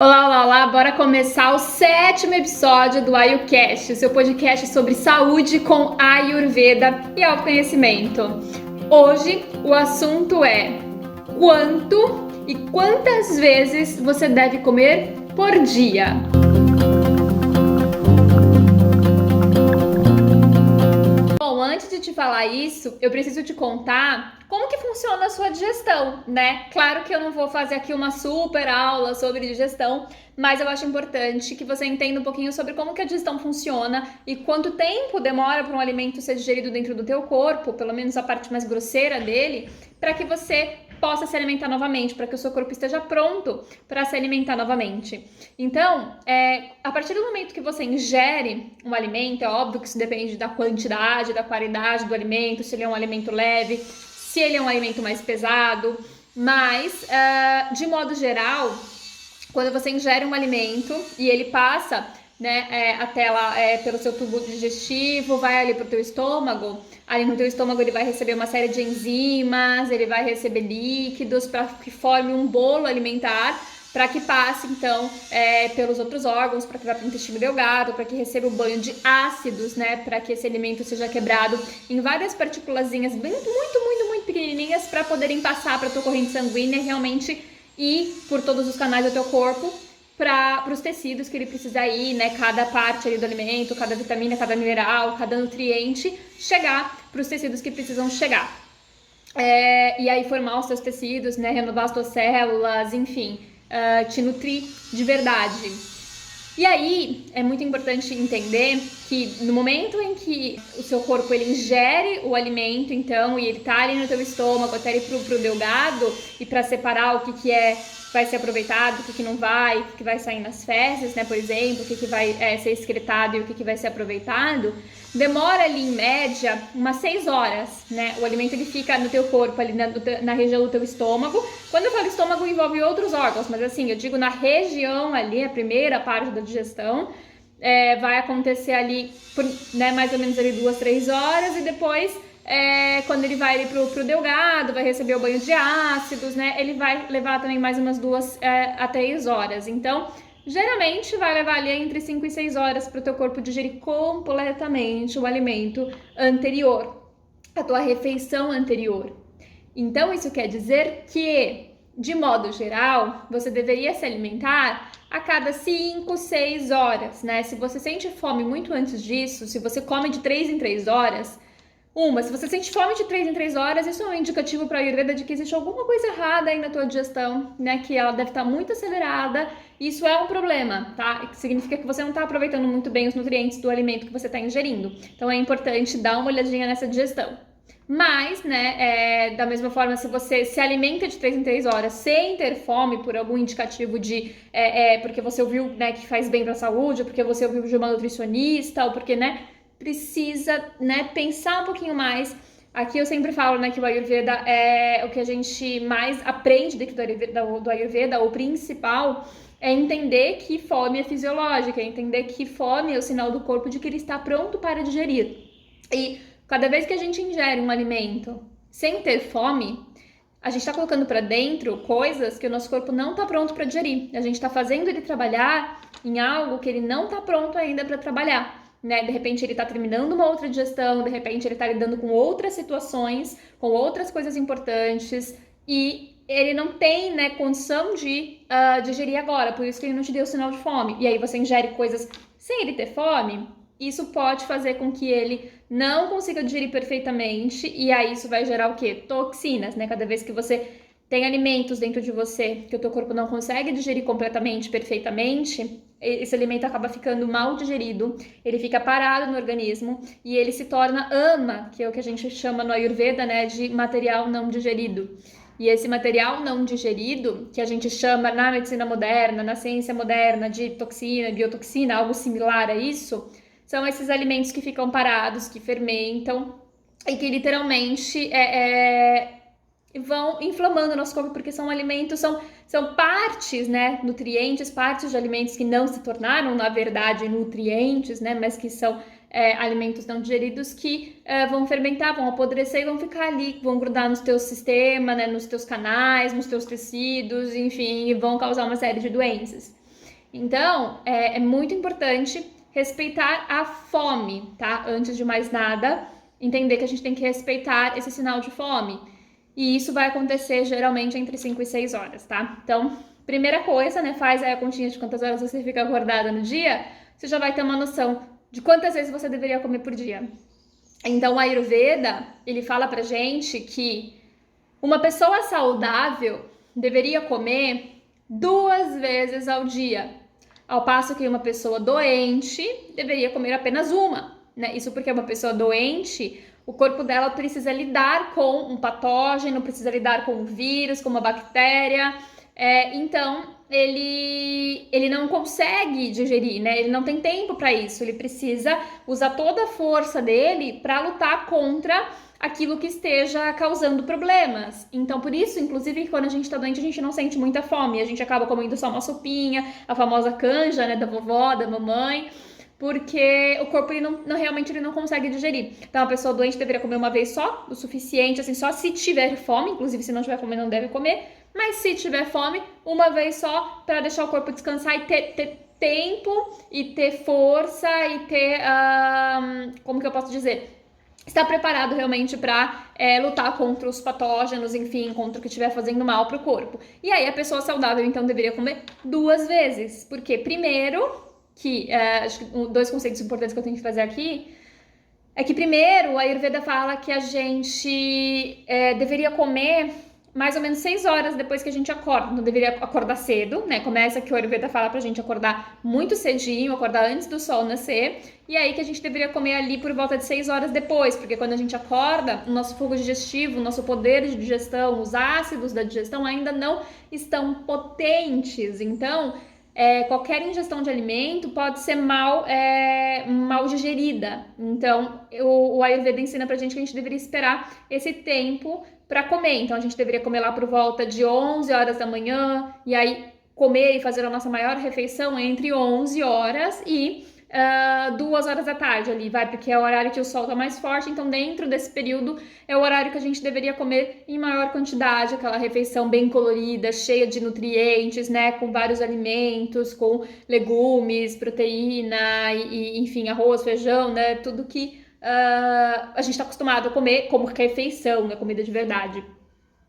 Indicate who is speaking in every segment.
Speaker 1: Olá, olá, olá! Bora começar o 7º episódio do Ayurcast, seu podcast sobre saúde com Ayurveda e autoconhecimento. Hoje o assunto é quanto e quantas vezes você deve comer por dia. Bom, antes de te falar isso, eu preciso te contar como que funciona a sua digestão, né? Claro que eu não vou fazer aqui uma super aula sobre digestão, mas eu acho importante que você entenda um pouquinho sobre como que a digestão funciona e quanto tempo demora para um alimento ser digerido dentro do teu corpo, pelo menos a parte mais grosseira dele, para que você possa se alimentar novamente, para que o seu corpo esteja pronto para se alimentar novamente. Então, a partir do momento que você ingere um alimento, é óbvio que isso depende da quantidade, da qualidade do alimento, se ele é um alimento leve, se ele é um alimento mais pesado, mas, de modo geral, quando você ingere um alimento e ele passa, né, até lá, pelo seu tubo digestivo, vai ali pro teu estômago, ali no teu estômago ele vai receber uma série de enzimas, ele vai receber líquidos para que forme um bolo alimentar, para que passe então pelos outros órgãos, para que vá para o intestino delgado, para que receba o banho de ácidos, né, para que esse alimento seja quebrado em várias partículazinhas muito pequenininhas para poderem passar para a tua corrente sanguínea realmente ir por todos os canais do teu corpo para os tecidos que ele precisa ir, né? Cada parte ali do alimento, cada vitamina, cada mineral, cada nutriente chegar para os tecidos que precisam chegar. E aí formar os seus tecidos, né? Renovar as tuas células, enfim, te nutrir de verdade. E aí é muito importante entender que no momento em que o seu corpo ele ingere o alimento, então, e ele tá ali no teu estômago até ir pro delgado e para separar o que vai ser aproveitado, o que não vai, o que vai sair nas fezes, né, por exemplo, o que vai ser excretado e o que vai ser aproveitado, demora ali em média umas 6 horas, né? O alimento ele fica no teu corpo, ali na região do teu estômago. Quando eu falo estômago, envolve outros órgãos, mas assim, eu digo na região ali, a primeira parte da digestão, vai acontecer ali por, né, mais ou menos ali 2, 3 horas e depois quando ele vai ali pro delgado, vai receber o banho de ácidos, né? Ele vai levar também mais umas 2 a 3 horas. Então, geralmente vai levar ali entre 5 e 6 horas para o teu corpo digerir completamente o alimento anterior, a tua refeição anterior. Então, isso quer dizer que, de modo geral, você deveria se alimentar a cada 5, 6 horas, né? Se você sente fome muito antes disso, se você come de 3 em 3 horas, se você sente fome de 3 em 3 horas, isso é um indicativo para a Ayurveda de que existe alguma coisa errada aí na tua digestão, né? Que ela deve estar muito acelerada. Isso é um problema, tá? Significa que você não está aproveitando muito bem os nutrientes do alimento que você está ingerindo. Então é importante dar uma olhadinha nessa digestão. Mas, né, da mesma forma, se você se alimenta de 3 em 3 horas sem ter fome por algum indicativo de porque você ouviu, né, que faz bem para a saúde, ou porque você ouviu de uma nutricionista, ou porque, né, precisa, né, pensar um pouquinho mais. Aqui eu sempre falo, né, que o Ayurveda é o que a gente mais aprende dentro do Ayurveda, o principal é entender que fome é fisiológica, é entender que fome é o sinal do corpo de que ele está pronto para digerir. E cada vez que a gente ingere um alimento sem ter fome, a gente está colocando para dentro coisas que o nosso corpo não está pronto para digerir. A gente está fazendo ele trabalhar em algo que ele não está pronto ainda para trabalhar. Né? De repente ele está terminando uma outra digestão, de repente ele está lidando com outras situações, com outras coisas importantes e ele não tem, né, condição de digerir agora, por isso que ele não te deu sinal de fome. E aí você ingere coisas sem ele ter fome, isso pode fazer com que ele não consiga digerir perfeitamente e aí isso vai gerar o quê? Toxinas, né? Cada vez que você tem alimentos dentro de você que o teu corpo não consegue digerir completamente, perfeitamente, esse alimento acaba ficando mal digerido, ele fica parado no organismo e ele se torna ama, que é o que a gente chama no Ayurveda, né, de material não digerido. E esse material não digerido, que a gente chama na medicina moderna, na ciência moderna, de toxina, biotoxina, algo similar a isso, são esses alimentos que ficam parados, que fermentam e que literalmente vão inflamando o nosso corpo, porque são alimentos, são partes, né, nutrientes, partes de alimentos que não se tornaram, na verdade, nutrientes, né, mas que são alimentos não digeridos que vão fermentar, vão apodrecer e vão ficar ali, vão grudar no teu sistema, né, nos teus canais, nos teus tecidos, enfim, e vão causar uma série de doenças. Então, é muito importante respeitar a fome, tá? Antes de mais nada, entender que a gente tem que respeitar esse sinal de fome. E isso vai acontecer geralmente entre 5 e 6 horas, tá? Então, primeira coisa, né? Faz aí a continha de quantas horas você fica acordada no dia, você já vai ter uma noção de quantas vezes você deveria comer por dia. Então, o Ayurveda, ele fala pra gente que uma pessoa saudável deveria comer 2 vezes ao dia, ao passo que uma pessoa doente deveria comer apenas uma, né? Isso porque uma pessoa doente, o corpo dela precisa lidar com um patógeno, precisa lidar com um vírus, com uma bactéria, então ele não consegue digerir, né? Ele não tem tempo para isso, ele precisa usar toda a força dele para lutar contra aquilo que esteja causando problemas. Então, por isso, inclusive, quando a gente tá doente, a gente não sente muita fome. A gente acaba comendo só uma sopinha, a famosa canja, né, da vovó, da mamãe, porque o corpo ele realmente ele não consegue digerir. Então, a pessoa doente deveria comer uma vez só, o suficiente, assim, só se tiver fome. Inclusive, se não tiver fome, não deve comer. Mas se tiver fome, uma vez só, para deixar o corpo descansar e ter tempo e ter força e ter, como que eu posso dizer? Está preparado realmente para lutar contra os patógenos, enfim, contra o que estiver fazendo mal para o corpo. E aí a pessoa saudável, então, deveria comer 2 vezes. Porque, primeiro, que acho que 2 conceitos importantes que eu tenho que fazer aqui, é que, primeiro, a Ayurveda fala que a gente deveria comer mais ou menos 6 horas depois que a gente acorda. Não deveria acordar cedo, né? Começa que o Ayurveda fala pra gente acordar muito cedinho, acordar antes do sol nascer. E aí que a gente deveria comer ali por volta de 6 horas depois, porque quando a gente acorda, o nosso fogo digestivo, o nosso poder de digestão, os ácidos da digestão ainda não estão potentes. Então, qualquer ingestão de alimento pode ser mal digerida. Então, o Ayurveda ensina pra gente que a gente deveria esperar esse tempo para comer. Então, a gente deveria comer lá por volta de 11 horas da manhã, e aí comer e fazer a nossa maior refeição entre 11 horas e 2 horas da tarde ali, porque é o horário que o sol tá mais forte, então dentro desse período é o horário que a gente deveria comer em maior quantidade, aquela refeição bem colorida, cheia de nutrientes, né, com vários alimentos, com legumes, proteína e enfim, arroz, feijão, né, tudo que a gente tá acostumado a comer como refeição, né, comida de verdade.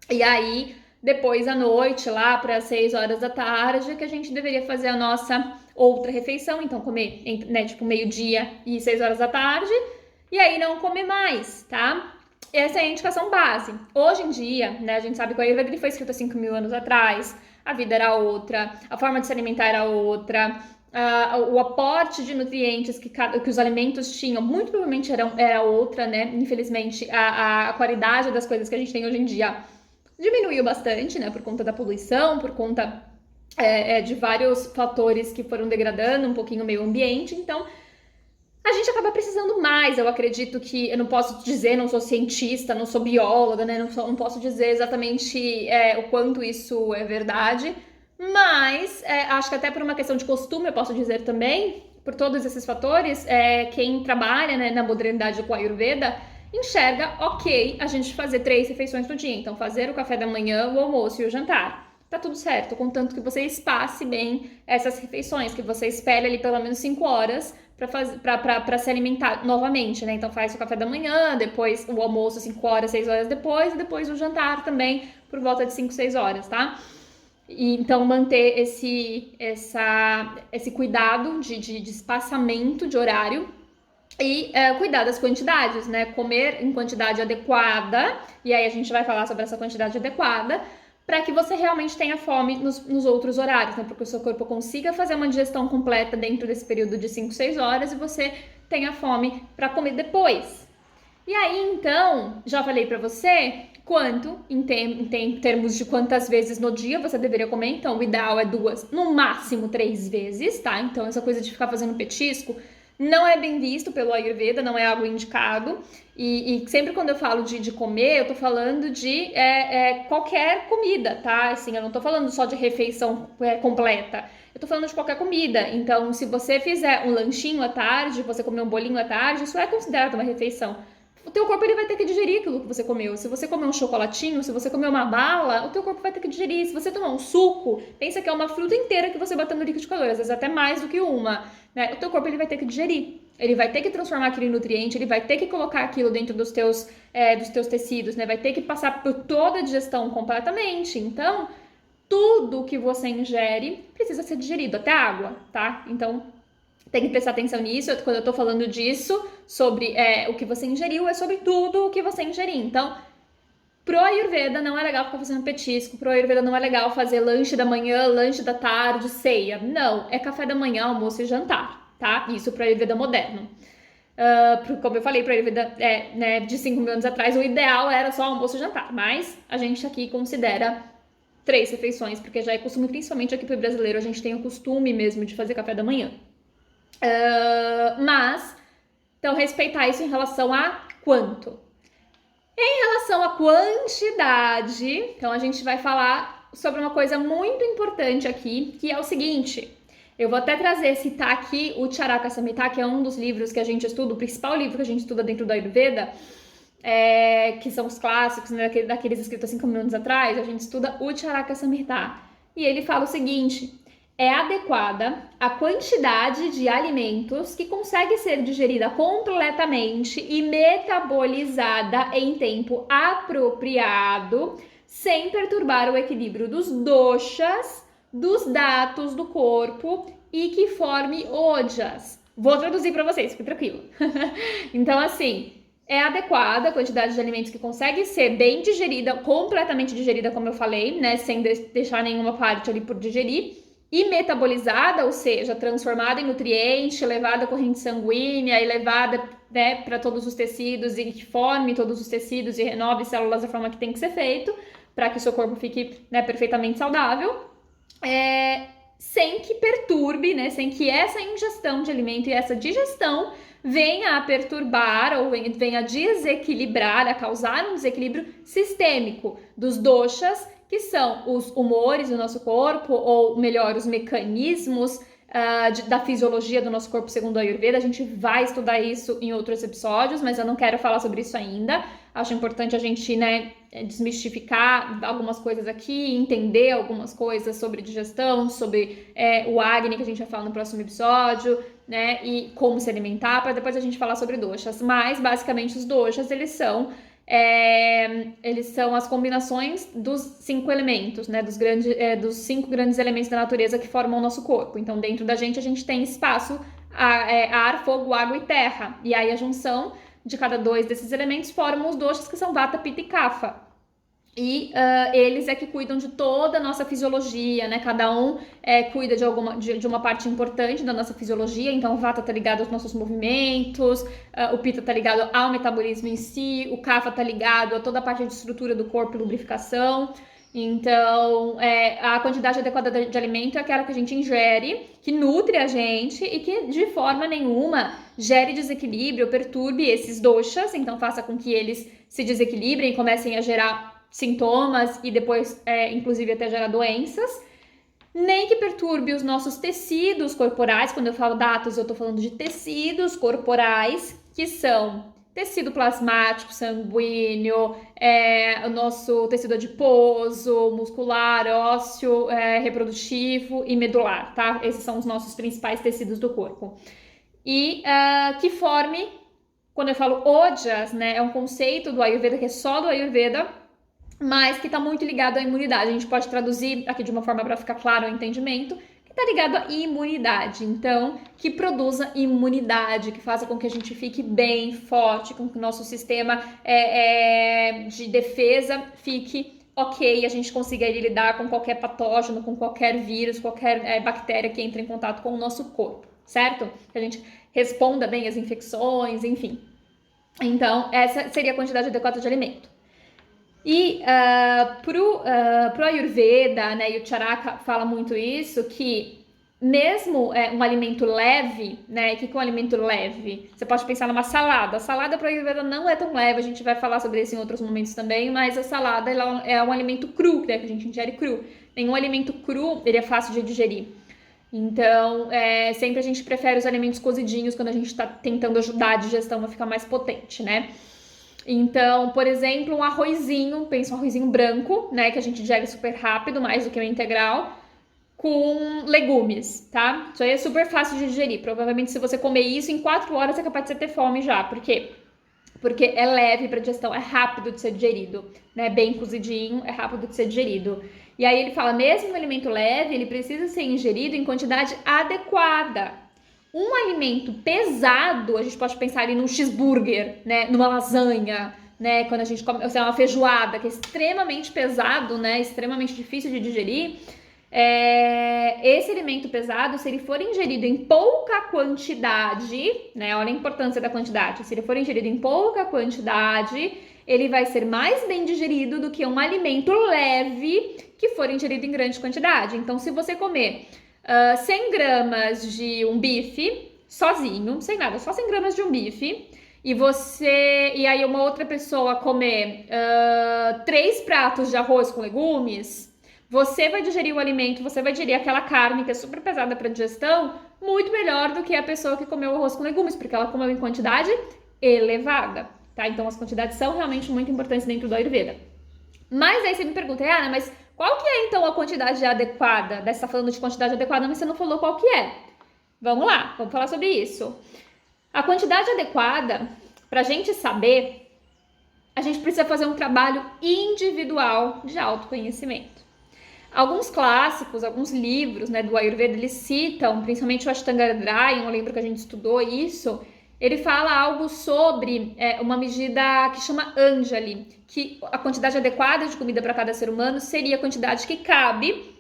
Speaker 1: E aí, depois à noite, lá para 6 horas da tarde, que a gente deveria fazer a nossa outra refeição, então comer, né, tipo meio-dia e 6 horas da tarde, e aí não comer mais, tá? Essa é a indicação base. Hoje em dia, né, a gente sabe que o Ayurveda foi escrito há 5.000 anos atrás, a vida era outra, a forma de se alimentar era outra, o aporte de nutrientes que os alimentos tinham, muito provavelmente era outra, né? Infelizmente, a qualidade das coisas que a gente tem hoje em dia diminuiu bastante, né? Por conta da poluição, por conta de vários fatores que foram degradando um pouquinho o meio ambiente. Então, a gente acaba precisando mais. Eu acredito que, eu não posso dizer, não sou cientista, não sou bióloga, né? Não posso dizer exatamente o quanto isso é verdade, mas acho que até por uma questão de costume, eu posso dizer também, por todos esses fatores, quem trabalha, né, na modernidade com a Ayurveda enxerga, ok, a gente fazer 3 refeições no dia. Então, fazer o café da manhã, o almoço e o jantar. Tá tudo certo, contanto que você espace bem essas refeições, que você espere ali pelo menos 5 horas para se alimentar novamente, né? Então faz o café da manhã, depois o almoço 5 horas, 6 horas depois, e depois o jantar também por volta de 5, 6 horas, tá? E então manter esse cuidado de espaçamento de horário e cuidar das quantidades, né? Comer em quantidade adequada, e aí a gente vai falar sobre essa quantidade adequada, para que você realmente tenha fome nos outros horários, né? Porque o seu corpo consiga fazer uma digestão completa dentro desse período de 5, 6 horas e você tenha fome para comer depois. E aí, então, já falei para você quanto, em termos de quantas vezes no dia você deveria comer. Então, o ideal é 2, no máximo 3 vezes, tá? Então, essa coisa de ficar fazendo petisco não é bem visto pelo Ayurveda, não é algo indicado. E sempre quando eu falo de comer, eu tô falando de qualquer comida, tá? Assim, eu não tô falando só de refeição completa. Eu tô falando de qualquer comida. Então, se você fizer um lanchinho à tarde, você comer um bolinho à tarde, isso é considerado uma refeição. o teu corpo ele vai ter que digerir aquilo que você comeu. Se você comer um chocolatinho, se você comer uma bala, o teu corpo vai ter que digerir. Se você tomar um suco, pensa que é uma fruta inteira que você bateu no liquidificador, às vezes até mais do que uma, né? O teu corpo ele vai ter que digerir. Ele vai ter que transformar aquele nutriente, ele vai ter que colocar aquilo dentro dos teus tecidos, né? Vai ter que passar por toda a digestão completamente. Então, tudo que você ingere precisa ser digerido, até a água, tá? Então, tem que prestar atenção nisso. Quando eu tô falando disso, sobre o que você ingeriu, é sobre tudo o que você ingerir. Então, pro Ayurveda não é legal ficar fazendo petisco, pro Ayurveda não é legal fazer lanche da manhã, lanche da tarde, ceia. Não, é café da manhã, almoço e jantar, tá? Isso pro Ayurveda moderno. Como eu falei, pro Ayurveda né, de 5 mil anos atrás, o ideal era só almoço e jantar. Mas a gente aqui considera 3 refeições, porque já é costume, principalmente aqui pro brasileiro, a gente tem o costume mesmo de fazer café da manhã. Mas, então, respeitar isso em relação a quanto. Em relação à quantidade, então a gente vai falar sobre uma coisa muito importante aqui, que é o seguinte. Eu vou até citar aqui o Charaka Samhita, que é um dos livros que a gente estuda, o principal livro que a gente estuda dentro do Ayurveda, que são os clássicos, né, daqueles escritos há 5 mil anos atrás, a gente estuda o Charaka Samhita. E ele fala o seguinte: é adequada a quantidade de alimentos que consegue ser digerida completamente e metabolizada em tempo apropriado, sem perturbar o equilíbrio dos doshas, dos datos do corpo e que forme ojas. Vou traduzir para vocês, fique tranquilo. Então, assim, é adequada a quantidade de alimentos que consegue ser bem digerida, completamente digerida, como eu falei, né, sem deixar nenhuma parte ali por digerir, e metabolizada, ou seja, transformada em nutriente, levada à corrente sanguínea e levada, né, para todos os tecidos e que forme todos os tecidos e renove células da forma que tem que ser feito, para que o seu corpo fique, né, perfeitamente saudável, sem que perturbe, né, sem que essa ingestão de alimento e essa digestão venha a perturbar ou venha a desequilibrar, a causar um desequilíbrio sistêmico dos doshas, que são os humores do nosso corpo, ou melhor, os mecanismos da fisiologia do nosso corpo segundo a Ayurveda. A gente vai estudar isso em outros episódios, mas eu não quero falar sobre isso ainda. Acho importante a gente, né, desmistificar algumas coisas aqui, entender algumas coisas sobre digestão, sobre o Agni, que a gente vai falar no próximo episódio, né, e como se alimentar, para depois a gente falar sobre doshas. Mas, basicamente, os doshas, eles são as combinações dos 5 elementos, né, dos 5 grandes elementos da natureza que formam o nosso corpo. Então, dentro da gente, a gente tem espaço ar, fogo, água e terra. E aí, a junção de cada 2 desses elementos formam os doshas, que são Vata, Pitta e Kapha. E eles que cuidam de toda a nossa fisiologia, né? Cada um cuida de uma parte importante da nossa fisiologia. Então, o Vata tá ligado aos nossos movimentos, o Pitta tá ligado ao metabolismo em si, o Kapha tá ligado a toda a parte de estrutura do corpo e lubrificação. Então, a quantidade adequada de alimento é aquela que a gente ingere, que nutre a gente e que de forma nenhuma gere desequilíbrio, perturbe esses doshas. Então, faça com que eles se desequilibrem e comecem a gerar sintomas e depois, inclusive, até gerar doenças, nem que perturbe os nossos tecidos corporais. Quando eu falo dados, eu tô falando de tecidos corporais, que são tecido plasmático, sanguíneo, o nosso tecido adiposo, muscular, ósseo, reprodutivo e medular, tá? Esses são os nossos principais tecidos do corpo. E que forme, quando eu falo ojas, né, é um conceito do Ayurveda que é só do Ayurveda, mas que está muito ligado à imunidade. A gente pode traduzir aqui de uma forma para ficar claro o entendimento, que está ligado à imunidade. Então, que produza imunidade, que faça com que a gente fique bem, forte, com que o nosso sistema de defesa fique ok, a gente consiga lidar com qualquer patógeno, com qualquer vírus, qualquer bactéria que entre em contato com o nosso corpo, certo? Que a gente responda bem às infecções, enfim. Então, essa seria a quantidade adequada de alimento. E pro Ayurveda, né, e o Charaka fala muito isso, que mesmo um alimento leve, né, o que é um alimento leve? Você pode pensar numa salada. A salada pro Ayurveda não é tão leve, a gente vai falar sobre isso em outros momentos também, mas a salada ela é um alimento cru, né, que a gente ingere cru. Nenhum alimento cru, ele é fácil de digerir. Então, sempre a gente prefere os alimentos cozidinhos quando a gente está tentando ajudar a digestão a ficar mais potente, né? Então, por exemplo, um arrozinho, pensa um arrozinho branco, né, que a gente digere super rápido, mais do que o integral, com legumes, tá? Isso aí é super fácil de digerir. Provavelmente, se você comer isso, em 4 horas é capaz de você ter fome já. Por quê? Porque é leve para digestão, é rápido de ser digerido, né? Bem cozidinho, é rápido de ser digerido. E aí ele fala, mesmo um alimento leve, ele precisa ser ingerido em quantidade adequada. Um alimento pesado, a gente pode pensar ali num cheeseburger, né? Numa lasanha, né? Quando a gente come, ou seja, uma feijoada, que é extremamente pesado, né? Extremamente difícil de digerir. Esse alimento pesado, se ele for ingerido em pouca quantidade, né? Olha a importância da quantidade. Se ele for ingerido em pouca quantidade, ele vai ser mais bem digerido do que um alimento leve que for ingerido em grande quantidade. Então, se você comer 100 gramas de um bife sozinho, sem nada, só 100 gramas de um bife, e aí uma outra pessoa comer 3 pratos de arroz com legumes, você vai digerir o alimento, você vai digerir aquela carne que é super pesada para digestão, muito melhor do que a pessoa que comeu arroz com legumes, porque ela comeu em quantidade elevada, tá? Então as quantidades são realmente muito importantes dentro do Ayurveda. Mas aí você me pergunta, Ana, mas qual que é então a quantidade adequada? Você está falando de quantidade adequada, mas você não falou qual que é. Vamos lá, vamos falar sobre isso. A quantidade adequada, para a gente saber, a gente precisa fazer um trabalho individual de autoconhecimento. Alguns clássicos, alguns livros, né, do Ayurveda, eles citam, principalmente o Ashtanga Hridaya, eu lembro que a gente estudou isso, ele fala algo sobre uma medida que chama Anjali, que a quantidade adequada de comida para cada ser humano seria a quantidade que cabe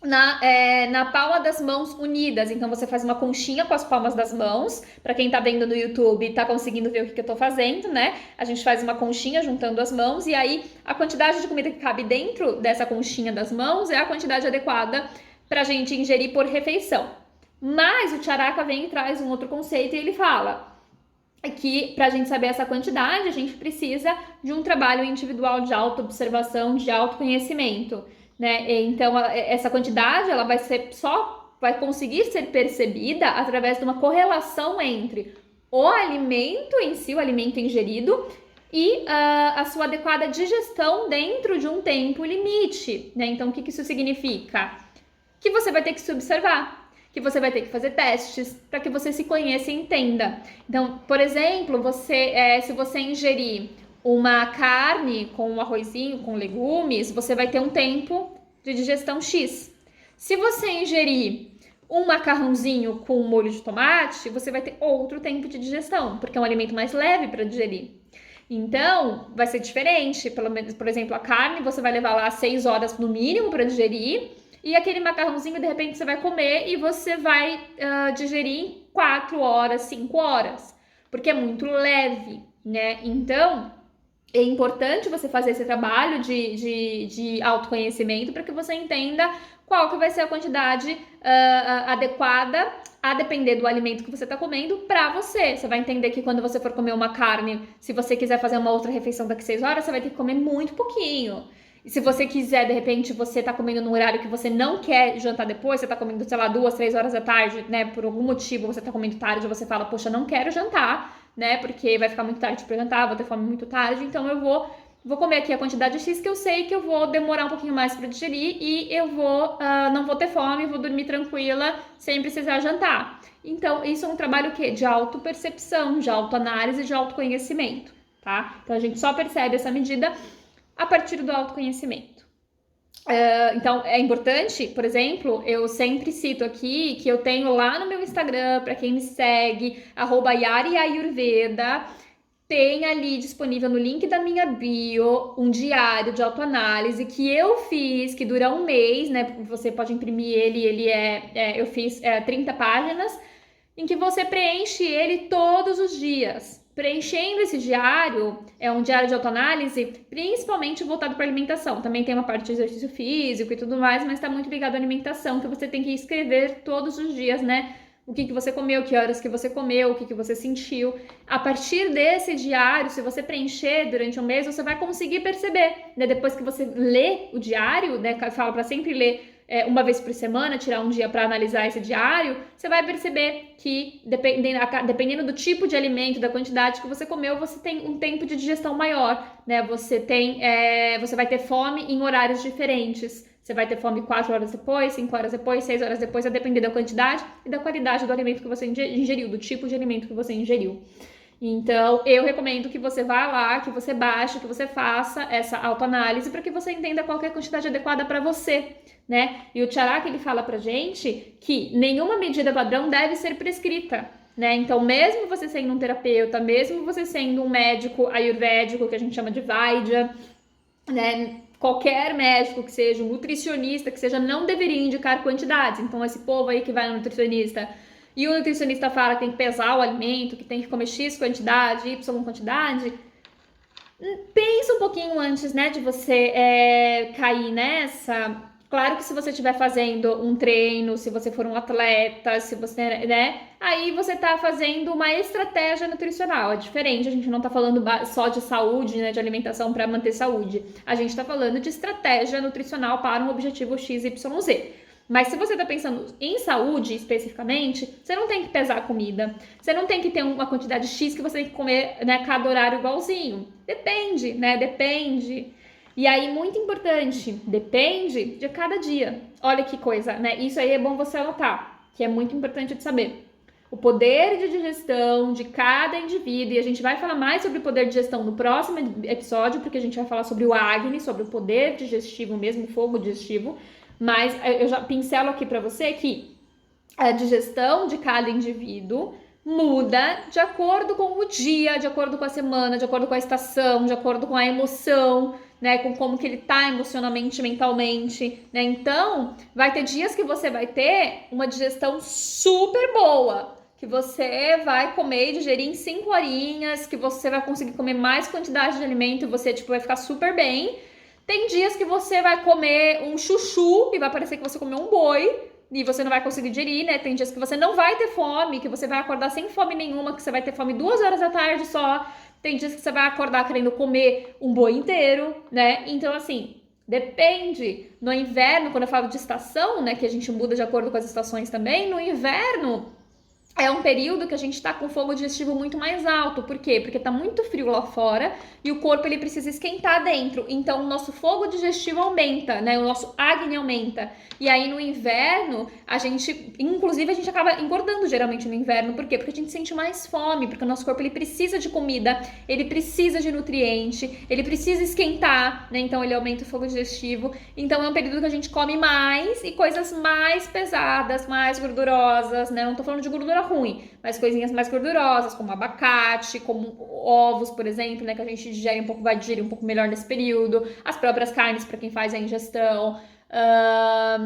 Speaker 1: na palma das mãos unidas. Então você faz uma conchinha com as palmas das mãos. Para quem tá vendo no YouTube, tá conseguindo ver o que eu tô fazendo, né? A gente faz uma conchinha juntando as mãos e aí a quantidade de comida que cabe dentro dessa conchinha das mãos é a quantidade adequada pra gente ingerir por refeição. Mas o Charaka vem e traz um outro conceito e ele fala que pra gente saber essa quantidade, a gente precisa de um trabalho individual de autoobservação, de autoconhecimento. Né? Então, essa quantidade ela vai conseguir ser percebida através de uma correlação entre o alimento em si, o alimento ingerido, e a sua adequada digestão dentro de um tempo limite. Né? Então, o que isso significa? Que você vai ter que se observar, que você vai ter que fazer testes para que você se conheça e entenda. Então, por exemplo, se você ingerir uma carne com um arrozinho, com legumes, você vai ter um tempo de digestão X. Se você ingerir um macarrãozinho com molho de tomate, você vai ter outro tempo de digestão, porque é um alimento mais leve para digerir. Então, vai ser diferente. Pelo menos, por exemplo, a carne, você vai levar lá 6 horas no mínimo para digerir, e aquele macarrãozinho, de repente, você vai comer e você vai digerir em 4 horas, 5 horas, porque é muito leve, né? Então, é importante você fazer esse trabalho de autoconhecimento para que você entenda qual que vai ser a quantidade adequada a depender do alimento que você está comendo para você. Você vai entender que quando você for comer uma carne, se você quiser fazer uma outra refeição daqui 6 horas, você vai ter que comer muito pouquinho. E se você quiser, de repente, você tá comendo num horário que você não quer jantar depois, você tá comendo, sei lá, 2, 3 horas da tarde, né? Por algum motivo você tá comendo tarde, você fala, poxa, não quero jantar, né? Porque vai ficar muito tarde pra jantar, vou ter fome muito tarde, então eu vou comer aqui a quantidade X que eu sei que eu vou demorar um pouquinho mais pra digerir e eu não vou ter fome, vou dormir tranquila sem precisar jantar. Então, isso é um trabalho o quê? De autopercepção, de autoanálise, de autoconhecimento, tá? Então, a gente só percebe essa medida a partir do autoconhecimento. Então, é importante, por exemplo, eu sempre cito aqui que eu tenho lá no meu Instagram, para quem me segue, @yariayurveda, tem ali disponível no link da minha bio um diário de autoanálise que eu fiz, que dura um mês, né? Você pode imprimir ele eu fiz 30 páginas, em que você preenche ele todos os dias. Preenchendo esse diário, é um diário de autoanálise, principalmente voltado para alimentação. Também tem uma parte de exercício físico e tudo mais, mas está muito ligado à alimentação, que você tem que escrever todos os dias, né? O que você comeu, que horas que você comeu, o que você sentiu. A partir desse diário, se você preencher durante um mês, você vai conseguir perceber, né? Depois que você lê o diário, né? Eu falo para sempre ler uma vez por semana, tirar um dia para analisar esse diário, você vai perceber que, dependendo do tipo de alimento, da quantidade que você comeu, você tem um tempo de digestão maior, né? Você vai ter fome em horários diferentes. Você vai ter fome 4 horas depois, 5 horas depois, 6 horas depois, a depender da quantidade e da qualidade do alimento que você ingeriu, do tipo de alimento que você ingeriu. Então, eu recomendo que você vá lá, que você baixe, que você faça essa autoanálise para que você entenda qual é a quantidade adequada para você, né? E o Charak, ele fala pra gente que nenhuma medida padrão deve ser prescrita, né? Então, mesmo você sendo um terapeuta, mesmo você sendo um médico ayurvédico, que a gente chama de Vaidya, né? Qualquer médico que seja, um nutricionista que seja, não deveria indicar quantidades. Então, esse povo aí que vai no nutricionista e o nutricionista fala que tem que pesar o alimento, que tem que comer X quantidade, Y quantidade, pensa um pouquinho antes, né, de você cair nessa. Claro que se você estiver fazendo um treino, se você for um atleta, se você, né, aí você tá fazendo uma estratégia nutricional, é diferente, a gente não tá falando só de saúde, né, de alimentação para manter saúde, a gente tá falando de estratégia nutricional para um objetivo XYZ. Mas se você tá pensando em saúde especificamente, você não tem que pesar a comida, você não tem que ter uma quantidade X que você tem que comer, né, cada horário igualzinho. Depende, né, depende. E aí, muito importante, depende de cada dia. Olha que coisa, né? Isso aí é bom você anotar, que é muito importante de saber. O poder de digestão de cada indivíduo, e a gente vai falar mais sobre o poder de digestão no próximo episódio, porque a gente vai falar sobre o Agni, sobre o poder digestivo mesmo, o fogo digestivo, mas eu já pincelo aqui para você que a digestão de cada indivíduo muda de acordo com o dia, de acordo com a semana, de acordo com a estação, de acordo com a emoção, né, com como que ele tá emocionalmente, mentalmente, né? Então, vai ter dias que você vai ter uma digestão super boa, que você vai comer e digerir em 5 horinhas, que você vai conseguir comer mais quantidade de alimento, você, tipo, vai ficar super bem. Tem dias que você vai comer um chuchu e vai parecer que você comeu um boi e você não vai conseguir digerir, né? Tem dias que você não vai ter fome, que você vai acordar sem fome nenhuma, que você vai ter fome 2 horas da tarde só. Tem dias que você vai acordar querendo comer um boi inteiro, né? Então, assim, depende. No inverno, quando eu falo de estação, né, que a gente muda de acordo com as estações também, no inverno é um período que a gente tá com fogo digestivo muito mais alto. Por quê? Porque tá muito frio lá fora e o corpo ele precisa esquentar dentro. Então, o nosso fogo digestivo aumenta, né? O nosso Agni aumenta. E aí, no inverno, inclusive, a gente acaba engordando geralmente no inverno. Por quê? Porque a gente sente mais fome, porque o nosso corpo ele precisa de comida, ele precisa de nutriente, ele precisa esquentar, né? Então, ele aumenta o fogo digestivo. Então, é um período que a gente come mais e coisas mais pesadas, mais gordurosas, né? Não tô falando de gordura ruim, mas coisinhas mais gordurosas, como abacate, como ovos, por exemplo, né, que a gente vai digerir um pouco melhor nesse período, as próprias carnes para quem faz a ingestão,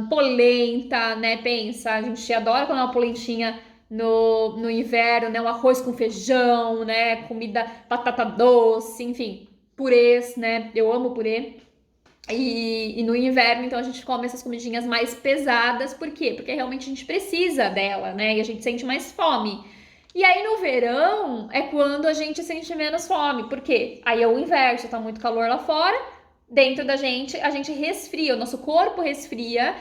Speaker 1: polenta, né, pensa, a gente adora comer uma polentinha no inverno, né, um arroz com feijão, né, comida, batata doce, enfim, purês, né, eu amo purê. E no inverno, então, a gente come essas comidinhas mais pesadas. Por quê? Porque realmente a gente precisa dela, né? E a gente sente mais fome. E aí, no verão, é quando a gente sente menos fome. Por quê? Aí é o inverso, tá muito calor lá fora. Dentro da gente, a gente resfria, o nosso corpo resfria.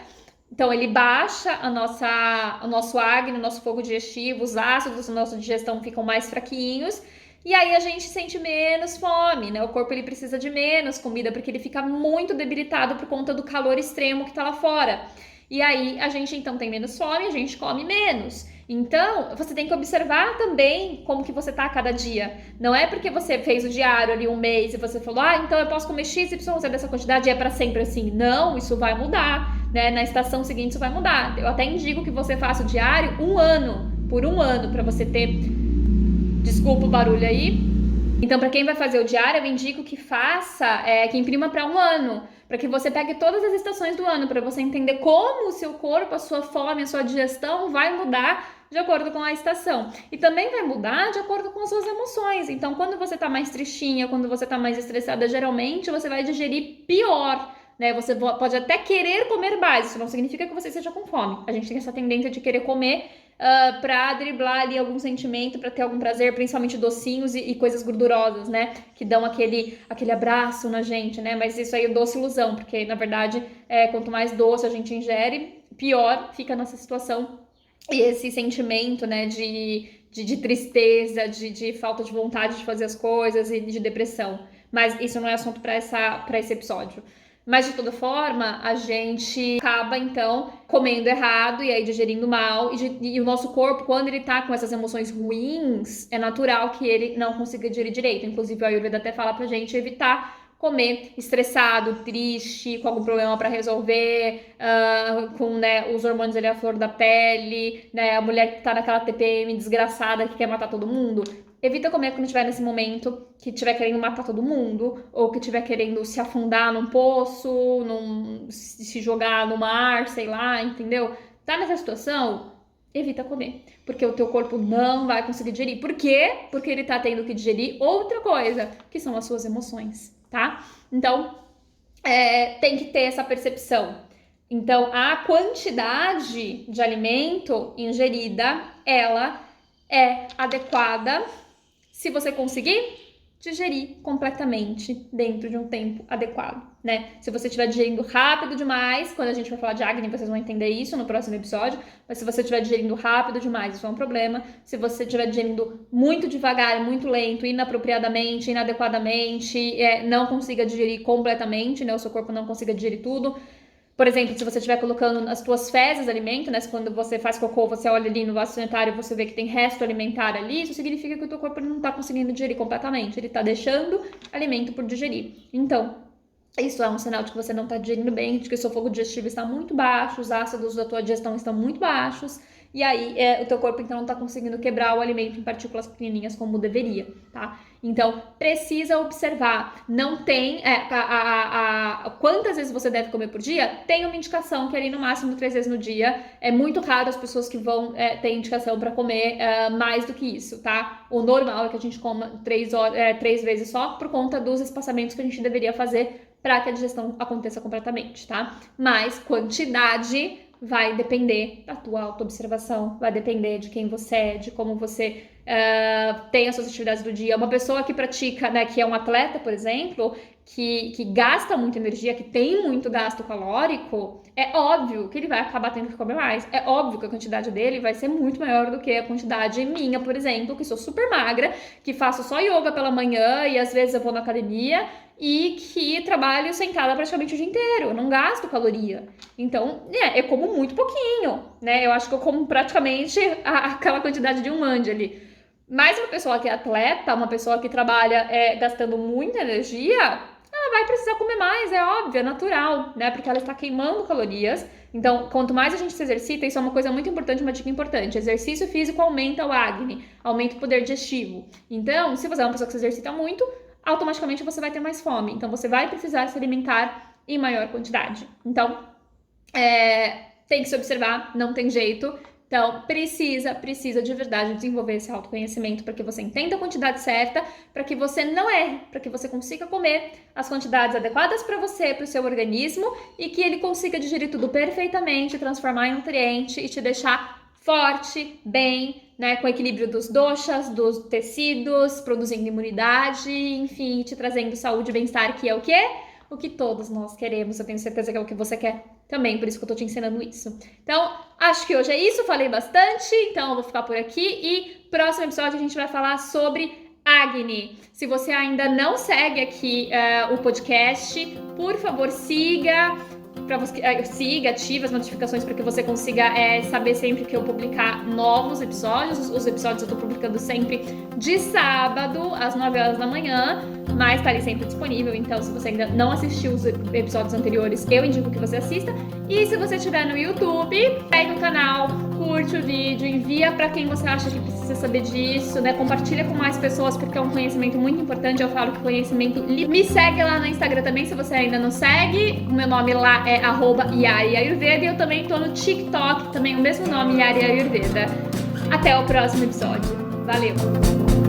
Speaker 1: Então, ele baixa o nosso Agni, o nosso fogo digestivo, os ácidos da nossa digestão ficam mais fraquinhos. E aí a gente sente menos fome, né? O corpo ele precisa de menos comida porque ele fica muito debilitado por conta do calor extremo que tá lá fora. E aí a gente então tem menos fome, a gente come menos. Então, você tem que observar também como que você tá a cada dia. Não é porque você fez o diário ali um mês e você falou, então eu posso comer X, Y, Z dessa quantidade e é pra sempre assim. Não, isso vai mudar, né? Na estação seguinte isso vai mudar. Eu até indico que você faça o diário por um ano, pra você ter... Desculpa o barulho aí. Então, para quem vai fazer o diário, eu indico que faça, que imprima para um ano, para que você pegue todas as estações do ano, para você entender como o seu corpo, a sua fome, a sua digestão vai mudar de acordo com a estação. E também vai mudar de acordo com as suas emoções. Então, quando você tá mais tristinha, quando você tá mais estressada, geralmente você vai digerir pior, né? Você pode até querer comer mais, isso não significa que você esteja com fome. A gente tem essa tendência de querer comer pra driblar ali algum sentimento, pra ter algum prazer, principalmente docinhos e coisas gordurosas, né? Que dão aquele abraço na gente, né? Mas isso aí é doce ilusão, porque na verdade, quanto mais doce a gente ingere, pior fica a nossa situação. E esse sentimento, né, de tristeza, de falta de vontade de fazer as coisas e de depressão. Mas isso não é assunto para esse episódio. Mas de toda forma, a gente acaba então comendo errado e aí digerindo mal. E o nosso corpo, quando ele tá com essas emoções ruins, é natural que ele não consiga digerir direito. Inclusive, a Ayurveda até fala pra gente evitar comer estressado, triste, com algum problema para resolver, com, né, os hormônios ali à flor da pele, né, a mulher que tá naquela TPM desgraçada que quer matar todo mundo. Evita comer quando estiver nesse momento que estiver querendo matar todo mundo, ou que estiver querendo se afundar num poço, se jogar no mar, sei lá, entendeu? Tá nessa situação? Evita comer, porque o teu corpo não vai conseguir digerir. Por quê? Porque ele tá tendo que digerir outra coisa, que são as suas emoções, tá? Então, tem que ter essa percepção. Então, a quantidade de alimento ingerida, ela é adequada se você conseguir digerir completamente dentro de um tempo adequado, né? Se você estiver digerindo rápido demais, quando a gente vai falar de Agni, vocês vão entender isso no próximo episódio, mas se você estiver digerindo rápido demais, isso é um problema. Se você estiver digerindo muito devagar, muito lento, inapropriadamente, inadequadamente, não consiga digerir completamente, né? O seu corpo não consiga digerir tudo. Por exemplo, se você estiver colocando as tuas fezes alimento, né? Quando você faz cocô, você olha ali no vaso sanitário e você vê que tem resto alimentar ali, isso significa que o teu corpo não está conseguindo digerir completamente. Ele está deixando alimento por digerir. Então, isso é um sinal de que você não está digerindo bem, de que o seu fogo digestivo está muito baixo, os ácidos da tua digestão estão muito baixos. E aí, o teu corpo, então, não tá conseguindo quebrar o alimento em partículas pequenininhas como deveria, tá? Então, precisa observar. Não tem... quantas vezes você deve comer por dia? Tem uma indicação que ali no máximo 3 vezes no dia. É muito raro as pessoas que vão ter indicação para comer mais do que isso, tá? O normal é que a gente coma 3 vezes só por conta dos espaçamentos que a gente deveria fazer para que a digestão aconteça completamente, tá? Mas quantidade vai depender da tua autoobservação, vai depender de quem você é, de como você tem as suas atividades do dia. Uma pessoa que pratica, né, que é um atleta, por exemplo, que gasta muita energia, que tem muito gasto calórico, é óbvio que ele vai acabar tendo que comer mais. É óbvio que a quantidade dele vai ser muito maior do que a quantidade minha, por exemplo, que sou super magra, que faço só yoga pela manhã e às vezes eu vou na academia e que trabalho sentada praticamente o dia inteiro, não gasto caloria. Então, eu como muito pouquinho, né? Eu acho que eu como praticamente aquela quantidade de um mande ali. Mas uma pessoa que é atleta, uma pessoa que trabalha gastando muita energia, ela vai precisar comer mais, é óbvio, é natural, né? Porque ela está queimando calorias. Então, quanto mais a gente se exercita, isso é uma coisa muito importante, uma dica importante. Exercício físico aumenta o Agni, aumenta o poder digestivo. Então, se você é uma pessoa que se exercita muito, automaticamente você vai ter mais fome. Então, você vai precisar se alimentar em maior quantidade. Então, tem que se observar, não tem jeito. Então, precisa de verdade desenvolver esse autoconhecimento para que você entenda a quantidade certa, para que você não erre, para que você consiga comer as quantidades adequadas para você, para o seu organismo e que ele consiga digerir tudo perfeitamente, transformar em nutriente e te deixar forte, bem, né, com equilíbrio dos doshas, dos tecidos, produzindo imunidade, enfim, te trazendo saúde e bem-estar, que é o quê? O que todos nós queremos, eu tenho certeza que é o que você quer também, por isso que eu tô te ensinando isso. Então, acho que hoje é isso, falei bastante, então eu vou ficar por aqui e próximo episódio a gente vai falar sobre Agni. Se você ainda não segue aqui o podcast, por favor, siga, ative as notificações para que você consiga saber sempre que eu publicar novos episódios. Os episódios eu tô publicando sempre de sábado, às 9 horas da manhã, mas tá ali sempre disponível, então se você ainda não assistiu os episódios anteriores, eu indico que você assista. E se você estiver no YouTube, pega o canal, curte o vídeo, envia para quem você acha que precisa saber disso, né? Compartilha com mais pessoas, porque é um conhecimento muito importante. Eu falo que conhecimento... Me segue lá no Instagram também, se você ainda não segue. O meu nome lá é @YariAyurveda e eu também tô no TikTok, também o mesmo nome, Yari Ayurveda. Até o próximo episódio. Valeu!